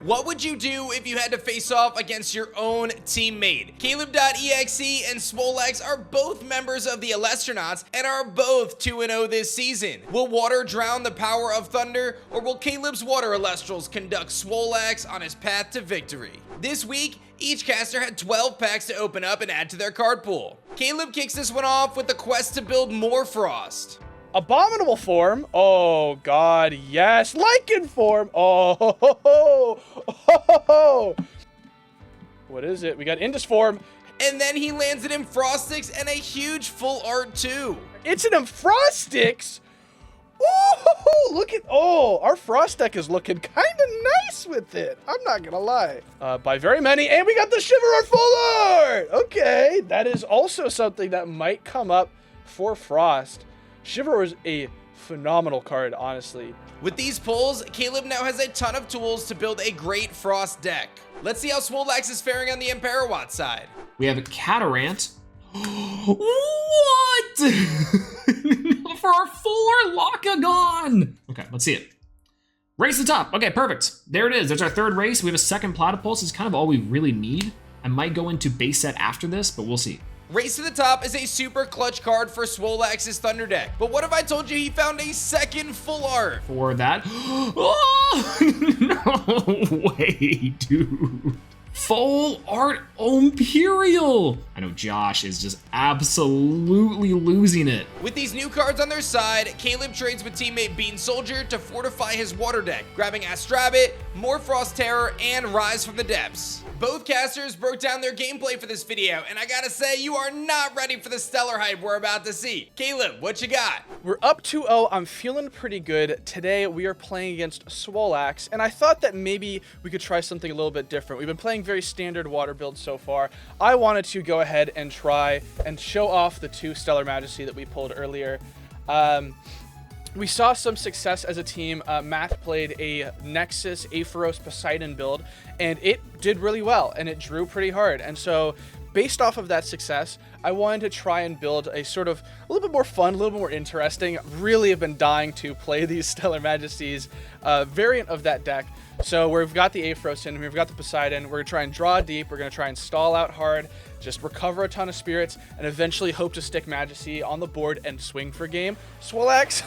What would you do if you had to face off against your own teammate? CalebDOTexe and Swolelax are both members of the Elestronauts and are both 2-0 this season. Will water drown the power of thunder, or will Caleb's water Elestrals conduct Swolelax on his path to victory? This week, each caster had 12 packs to open up and add to their card pool. Caleb kicks this one off with the quest to build more Frost. Abominable form. Oh god, yes. Lichen form. Oh ho, ho, ho. Oh, ho, ho. What is it? We got Indus form. And then he lands it in Frostix and a huge full art too. It's an Frostix. Oh, look at, our Frost deck is looking kind of nice with it. I'm not gonna lie. By very many, and we got the Shiver full art. Okay, that is also something that might come up for Frost. Shiver is a phenomenal card, honestly. With these pulls, Caleb now has a ton of tools to build a great Frost deck. Let's see how Swolelax is faring on the Imperawatt side. We have a Catarant. What? For our fuller Locagon. Okay, let's see it. Race to the top. Okay, perfect. There it is. There's our third race. We have a second Platypulse. It's kind of all we really need. I might go into base set after this, but we'll see. Race to the Top is a super clutch card for Swolelax's Thunder deck. But what if I told you he found a second full art? For that. Oh, no way, dude. Full art Imperial. I know Josh is just absolutely losing it. With these new cards on their side, Caleb trades with teammate Bean Soldier to fortify his water deck, grabbing Astrabit, more Frost Terror, and Rise from the Depths. Both casters broke down their gameplay for this video, and I gotta say, you are not ready for the stellar hype we're about to see. Caleb, what you got? We're up 2-0. I'm feeling pretty good. Today, we are playing against Swolelax, and I thought that maybe we could try something a little bit different. We've been playing very standard water builds so far. I wanted to go ahead and try and show off the 2 Stellar Majesty that we pulled earlier. We saw some success as a team. Matt played a Nexus Aphoros Poseidon build, and it did really well, and it drew pretty hard. And so, based off of that success, I wanted to try and build a sort of a little bit more fun, a little bit more interesting. Really have been dying to play these Stellar Majesties variant of that deck. So we've got the Aphoros in, we've got the Poseidon. We're gonna try and draw deep. We're gonna try and stall out hard, just recover a ton of spirits, and eventually hope to stick Majesty on the board and swing for game. Swolelax,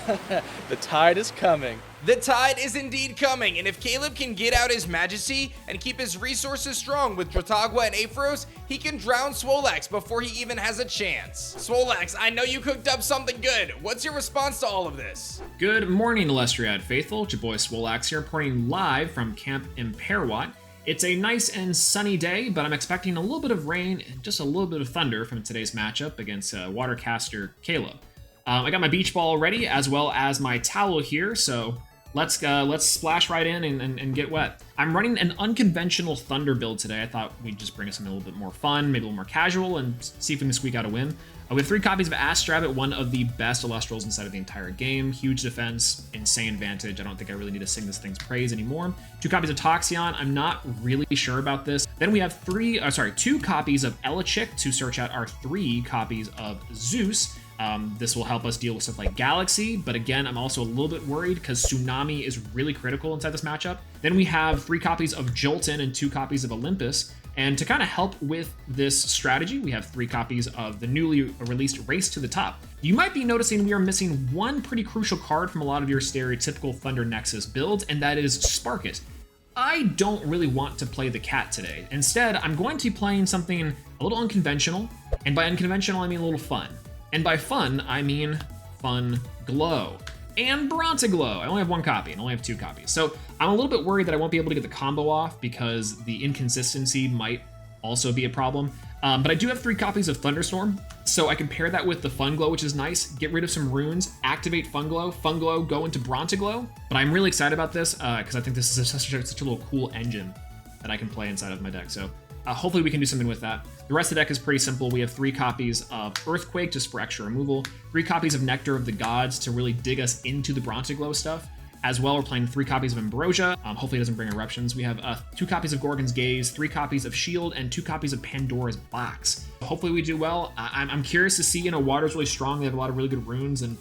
the tide is coming. The tide is indeed coming, and if Caleb can get out his Majesty and keep his resources strong with Dratagua and Aphoros, he can drown Swolelax before he even has a chance. Swolelax, I know you cooked up something good. What's your response to all of this? Good morning, Elestriad faithful. It's your boy Swolelax here, reporting live from Camp Imperawatt. It's a nice and sunny day, but I'm expecting a little bit of rain and just a little bit of thunder from today's matchup against Watercaster Caleb. I got my beach ball ready, as well as my towel here, so let's splash right in and get wet. I'm running an unconventional thunder build today. I thought we'd just bring us something a little bit more fun, maybe a little more casual, and see if we can squeak out a win. We have 3 copies of Astrabit, one of the best Elestrals inside of the entire game. Huge defense, insane vantage. I don't think I really need to sing this thing's praise anymore. 2 copies of Toxion. I'm not really sure about this. Then we have 2 copies of Elechick to search out our 3 copies of Zeus. This will help us deal with stuff like Galaxy, but again, I'm also a little bit worried because Tsunami is really critical inside this matchup. Then we have 3 copies of Jolton and 2 copies of Olympus. And to kind of help with this strategy, we have 3 copies of the newly released Race to the Top. You might be noticing we are missing one pretty crucial card from a lot of your stereotypical Thunder Nexus builds, and that is Sparkit. I don't really want to play the cat today. Instead, I'm going to be playing something a little unconventional, and by unconventional, I mean a little fun. And by fun, I mean Fun Glow. And Bronzeglow. I only have 1 copy and only have 2 copies. So I'm a little bit worried that I won't be able to get the combo off because the inconsistency might also be a problem. But I do have 3 copies of Thunderstorm, so I can pair that with the Fun Glow, which is nice. Get rid of some runes, activate Fun Glow, go into Bronzeglow. But I'm really excited about this because I think this is such a little cool engine that I can play inside of my deck. So hopefully we can do something with that. The rest of the deck is pretty simple. We have 3 copies of Earthquake just for extra removal, 3 copies of Nectar of the Gods to really dig us into the Bronzeglow stuff. As well, we're playing 3 copies of Ambrosia. Hopefully it doesn't bring eruptions. We have 2 copies of Gorgon's Gaze, 3 copies of Shield, and 2 copies of Pandora's Box. Hopefully we do well. I'm curious to see, Water's really strong. They have a lot of really good runes, and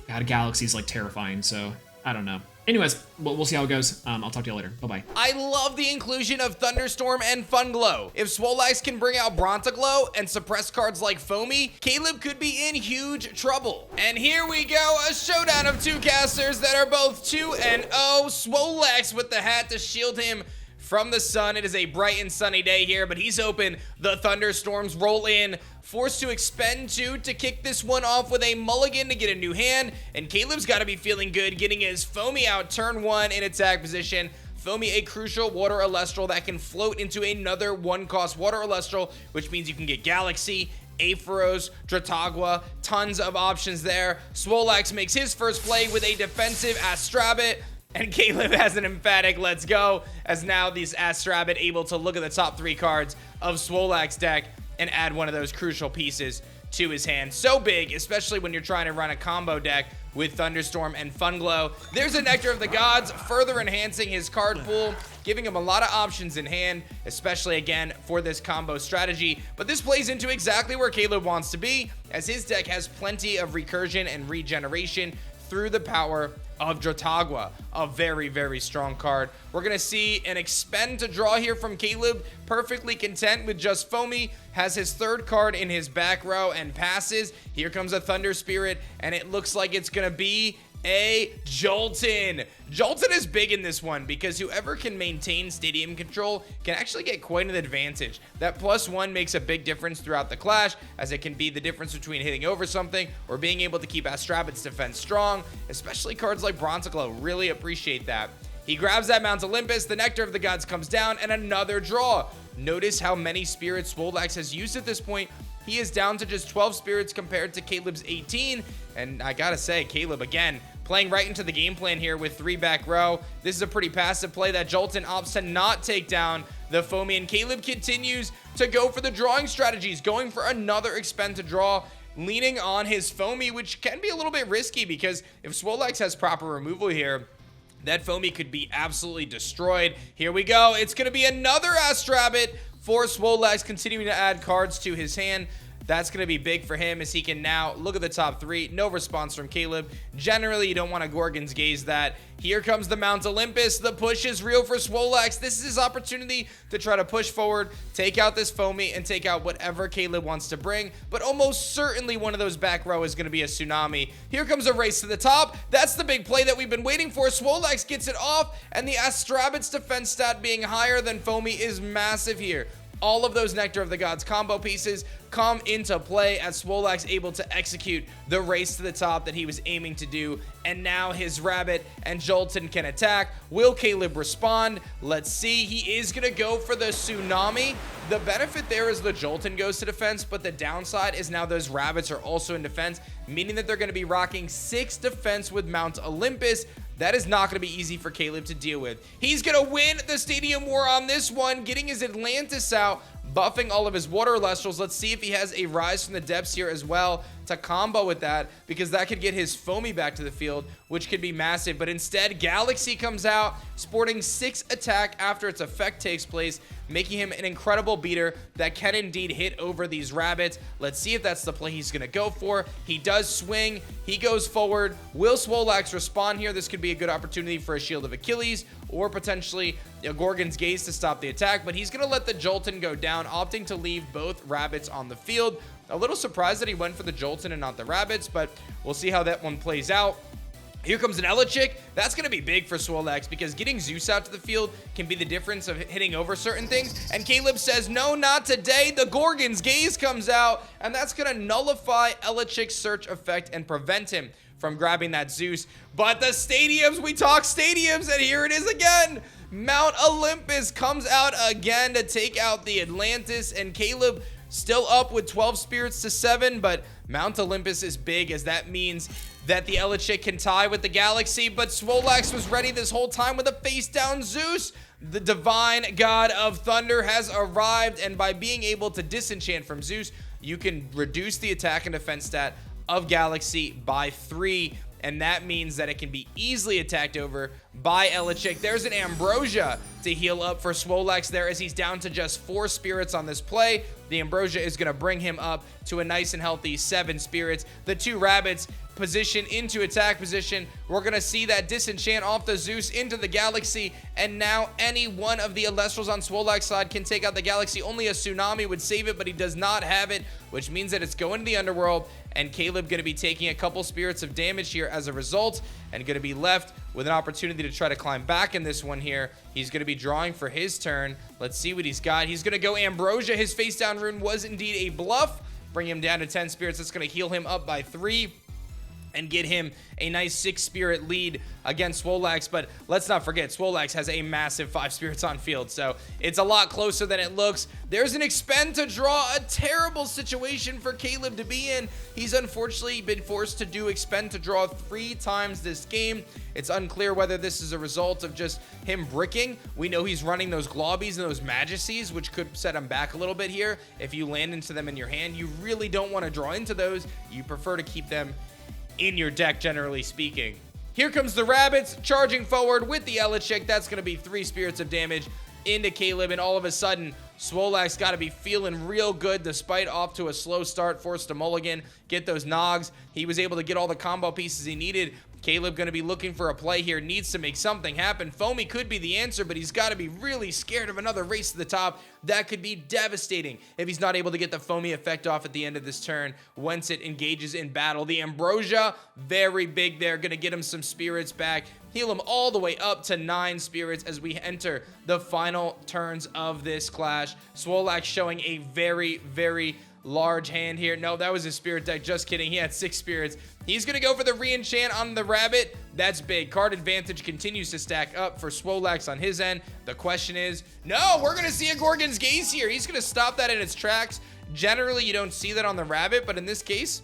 God, Galaxy's like terrifying, so I don't know. Anyways, we'll see how it goes. I'll talk to you later. Bye-bye. I love the inclusion of Thunderstorm and Funglow. If Swolelax can bring out Bronzaglow and suppress cards like Foamy, Caleb could be in huge trouble. And here we go, a showdown of two casters that are both 2-0. Swolelax with the hat to shield him from the sun. It is a bright and sunny day here, but he's hoping the thunderstorms roll in. Forced to expend 2 to kick this one off with a mulligan to get a new hand, and Caleb's got to be feeling good getting his Foamy out turn 1 in attack position. Foamy, a crucial water Elestral that can float into another 1-cost water Elestral, which means you can get Galaxy, Ampharos, Dratagua, tons of options there. Swolelax makes his first play with a defensive Astrabit, and Caleb has an emphatic let's go, as now this Astrabit able to look at the top 3 cards of Swolelax deck and add one of those crucial pieces to his hand. So big, especially when you're trying to run a combo deck with Thunderstorm and Funglow. There's a Nectar of the Gods, further enhancing his card pool, giving him a lot of options in hand, especially again for this combo strategy. But this plays into exactly where Caleb wants to be, as his deck has plenty of recursion and regeneration through the power of Dratagua, a very, very strong card. We're going to see an expend to draw here from Caleb, perfectly content with just Foamy, has his 3rd card in his back row and passes. Here comes a Thunder Spirit, and it looks like it's going to be a Jolton. Jolton is big in this one because whoever can maintain stadium control can actually get quite an advantage. That +1 makes a big difference throughout the clash, as it can be the difference between hitting over something or being able to keep Astrabit's defense strong, especially cards like Bronzaglow really appreciate that. He grabs that Mount Olympus, the Nectar of the Gods comes down, and another draw. Notice how many spirits Swolelax has used at this point. He is down to just 12 spirits compared to Caleb's 18, and I gotta say, Caleb again playing right into the game plan here with 3 back row. This is a pretty passive play that Jolton opts to not take down the Foamy, and Caleb continues to go for the drawing strategies, going for another expend to draw, leaning on his Foamy, which can be a little bit risky because if Swolelax has proper removal here, that Foamy could be absolutely destroyed. Here we go. It's going to be another Astrabit for Swolelax, continuing to add cards to his hand. That's going to be big for him, as he can now look at the top 3. No response from Caleb. Generally, you don't want to Gorgon's Gaze that. Here comes the Mount Olympus. The push is real for Swolelax. This is his opportunity to try to push forward, take out this Foamy, and take out whatever Caleb wants to bring. But almost certainly one of those back row is going to be a Tsunami. Here comes a race to the top. That's the big play that we've been waiting for. Swolelax gets it off, and the Astrabit's defense stat being higher than Foamy is massive here. All of those Nectar of the Gods combo pieces come into play as Swolelax able to execute the race to the top that he was aiming to do. And now his Rabbit and Jolton can attack. Will Caleb respond? Let's see. He is going to go for the Tsunami. The benefit there is the Jolton goes to defense, but the downside is now those Rabbits are also in defense, meaning that they're going to be rocking 6 defense with Mount Olympus. That is not going to be easy for Caleb to deal with. He's going to win the Stadium War on this one, getting his Atlantis out, buffing all of his water Elestrals. Let's see if he has a Rise from the Depths here as well to combo with that, because that could get his Foamy back to the field, which could be massive. But instead, Galaxy comes out, sporting 6 attack after its effect takes place, making him an incredible beater that can indeed hit over these Rabbits. Let's see if that's the play he's going to go for. He does swing. He goes forward. Will Swolelax respond here? This could be a good opportunity for a Shield of Achilles or potentially a Gorgon's Gaze to stop the attack, but he's going to let the Jolton go down, opting to leave both Rabbits on the field. A little surprised that he went for the Jolton and not the Rabbits, but we'll see how that one plays out. Here comes an Elechick. That's going to be big for Swolelax, because getting Zeus out to the field can be the difference of hitting over certain things. And Caleb says, no, not today. The Gorgon's Gaze comes out, and that's going to nullify Elechick's search effect and prevent him from grabbing that Zeus. But the stadiums, we talk stadiums, and here it is again. Mount Olympus comes out again to take out the Atlantis, and Caleb still up with 12 spirits to 7, but Mount Olympus is big, as that means that the Elechick can tie with the Galaxy. But Swolelax was ready this whole time with a face down Zeus. The divine god of thunder has arrived, and by being able to disenchant from Zeus, you can reduce the attack and defense stat of Galaxy by 3, and that means that it can be easily attacked over by Elechick. There's an Ambrosia to heal up for Swolelax there, as he's down to just 4 spirits on this play. The Ambrosia is going to bring him up to a nice and healthy 7 spirits. The 2 Rabbits position into attack position. We're going to see that disenchant off the Zeus into the Galaxy, and now any one of the Elestrals on Swolelax side can take out the Galaxy. Only a Tsunami would save it, but he does not have it, which means that it's going to the Underworld, and Caleb going to be taking a couple spirits of damage here as a result, and going to be left with an opportunity to try to climb back in this one here. He's going to be drawing for his turn. Let's see what he's got. He's going to go Ambrosia. His face down rune was indeed a bluff. Bring him down to 10 spirits. That's going to heal him up by 3 and get him a nice 6 spirit lead against Swolelax. But let's not forget, Swolelax has a massive 5 spirits on field, so it's a lot closer than it looks. There's an expend to draw, a terrible situation for Caleb to be in. He's unfortunately been forced to do expend to draw 3 times this game. It's unclear whether this is a result of just him bricking. We know he's running those Globbies and those Majesties, which could set him back a little bit here. If you land into them in your hand, you really don't want to draw into those. You prefer to keep them in your deck, generally speaking. Here comes the Rabbits charging forward with the Elechick. That's going to be 3 spirits of damage into Caleb, and all of a sudden, Swolelax got to be feeling real good despite off to a slow start, forced to mulligan, get those Nogs. He was able to get all the combo pieces he needed. Caleb going to be looking for a play here, needs to make something happen. Foamy could be the answer, but he's got to be really scared of another race to the top. That could be devastating if he's not able to get the Foamy effect off at the end of this turn once it engages in battle. The Ambrosia, very big there, going to get him some spirits back. Heal him all the way up to 9 spirits as we enter the final turns of this clash. Swolelax showing a very, very large hand here. No, that was his spirit deck. Just kidding. He had 6 spirits. He's going to go for the re-enchant on the Rabbit. That's big. Card advantage continues to stack up for Swolelax on his end. The question is, no, we're going to see a Gorgon's Gaze here. He's going to stop that in its tracks. Generally, you don't see that on the Rabbit, but in this case,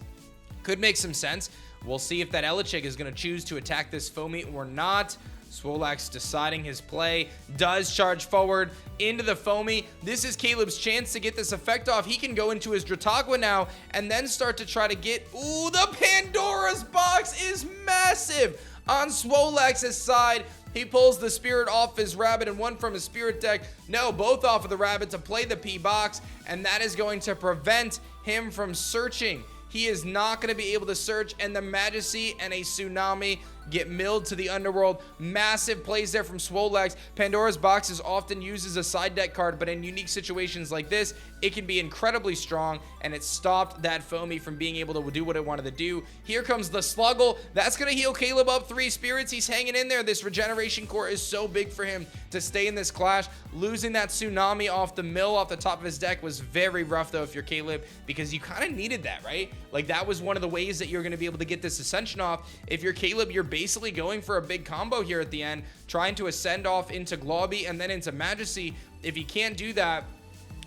could make some sense. We'll see if that Elechick is going to choose to attack this Foamy or not. Swolelax deciding his play, does charge forward into the Foamy. This is Caleb's chance to get this effect off. He can go into his Dratagua now and then start to try to get... Ooh, the Pandora's box is massive on Swolelax's side. He pulls the spirit off his Rabbit and one from his spirit deck. No, both off of the Rabbit to play the P box, and that is going to prevent him from searching. He is not going to be able to search, and the Majesty and a Tsunami get milled to the Underworld. Massive plays there from Swolelax. Pandora's Box is often used as a side deck card, but in unique situations like this, it can be incredibly strong, and it stopped that Foamy from being able to do what it wanted to do. Here comes the Sluggle. That's going to heal Caleb up 3 spirits. He's hanging in there. This regeneration core is so big for him to stay in this clash. Losing that Tsunami off the mill, off the top of his deck was very rough, though, if you're Caleb, because you kind of needed that, right? Like, that was one of the ways that you're going to be able to get this Ascension off. If you're Caleb, you're basically going for a big combo here at the end, trying to ascend off into Globby and then into Majesty. If you can't do that,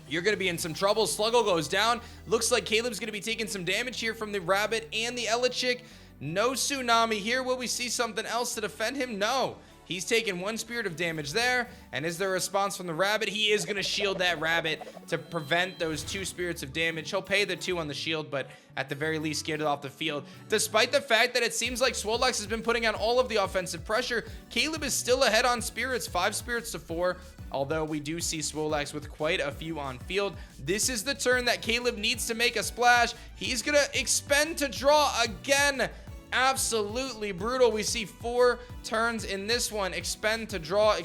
you're going to be in some trouble. Sluggle goes down. Looks like Caleb's going to be taking some damage here from the Rabbit and the Elechick. No Tsunami here. Will we see something else to defend him? No. He's taken 1 spirit of damage there. And is there a response from the Rabbit? He is going to shield that Rabbit to prevent those 2 spirits of damage. He'll pay the 2 on the shield, but at the very least get it off the field. Despite the fact that it seems like Swolelax has been putting on all of the offensive pressure, Caleb is still ahead on spirits, 5 spirits to 4. Although we do see Swolelax with quite a few on field. This is the turn that Caleb needs to make a splash. He's going to expend to draw again. Absolutely brutal. We see 4 turns in this one. Expend to draw,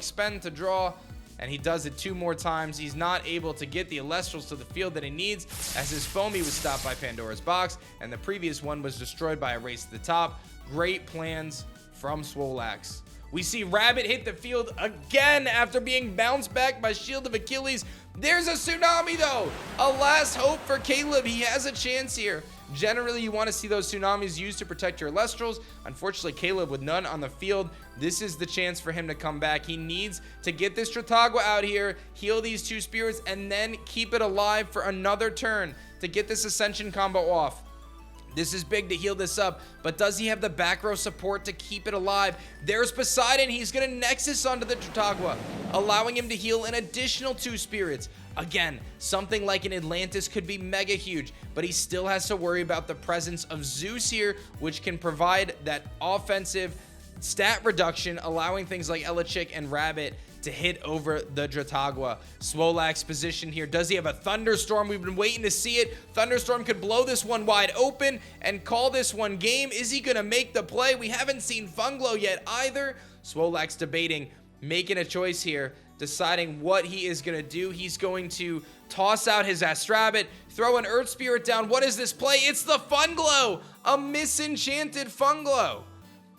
and he does it 2 more times. He's not able to get the Elestrals to the field that he needs, as his Foamy was stopped by Pandora's Box, and the previous one was destroyed by a race to the top. Great plans from Swolelax. We see Rabbit hit the field again after being bounced back by Shield of Achilles. There's a Tsunami, though. A last hope for Caleb. He has a chance here. Generally, you want to see those Tsunamis used to protect your Elestrals. Unfortunately, Caleb with none on the field. This is the chance for him to come back. He needs to get this Dratagua out here, heal these 2 spirits, and then keep it alive for another turn to get this Ascension combo off. This is big to heal this up, but does he have the back row support to keep it alive? There's Poseidon. He's going to Nexus onto the Dratagua, allowing him to heal an additional 2 spirits. Again, something like an Atlantis could be mega huge, but he still has to worry about the presence of Zeus here, which can provide that offensive stat reduction, allowing things like Elechick and Rabbit to hit over the Dratagua. Swolax position here. Does he have a Thunderstorm? We've been waiting to see it. Thunderstorm could blow this one wide open and call this one game. Is he going to make the play? We haven't seen Funglow yet either. Swolax debating, making a choice here, deciding what he is going to do. He's going to toss out his Astrabbit, throw an Earth Spirit down. What is this play? It's the Funglow! A misenchanted Funglow.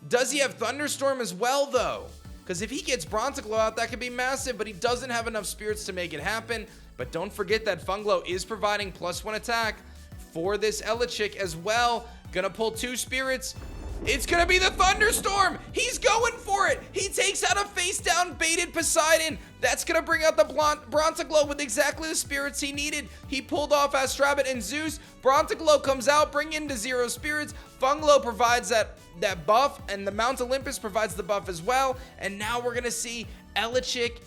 Does he have Thunderstorm as well, though? Because if he gets Bronzaglow out, that could be massive, but he doesn't have enough spirits to make it happen. But don't forget that Funglow is providing +1 attack for this Elechick as well. Gonna pull 2 spirits. It's gonna be the Thunderstorm! He's going for it! He takes out a face-down baited Poseidon. That's gonna bring out the Bronzaglow with exactly the spirits he needed. He pulled off Astrabbit and Zeus. Bronzaglow comes out, bring into 0 spirits. Funglow provides that buff, and the Mount Olympus provides the buff as well. And now we're gonna see Elechick,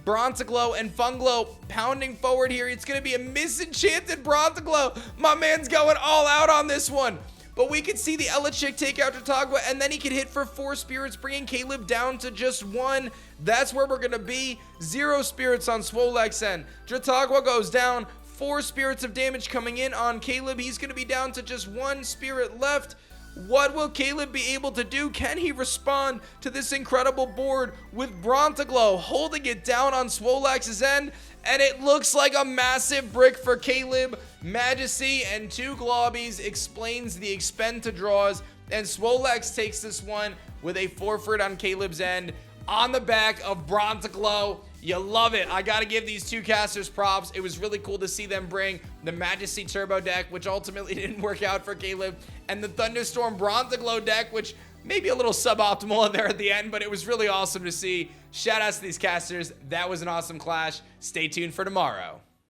Bronzaglow, and Funglow pounding forward here. It's gonna be a misenchanted Bronzaglow. My man's going all out on this one. But we could see the Elechick take out Dratagua, and then he could hit for 4 spirits, bringing Caleb down to just 1. That's where we're going to be. 0 spirits on Swolax end. Dratagua goes down. 4 spirits of damage coming in on Caleb. He's going to be down to just 1 spirit left. What will Caleb be able to do? Can he respond to this incredible board with Bronzaglow holding it down on Swolax's end? And it looks like a massive brick for Caleb. Majesty and 2 Globbies explains the expend to draws. And Swolax takes this one with a forfeit on Caleb's end on the back of Bronzaglow. You love it. I got to give these 2 casters props. It was really cool to see them bring the Majesty Turbo deck, which ultimately didn't work out for Caleb, and the Thunderstorm Bronzaglow deck, which maybe a little suboptimal in there at the end, but it was really awesome to see. Shout outs to these casters. That was an awesome clash. Stay tuned for tomorrow.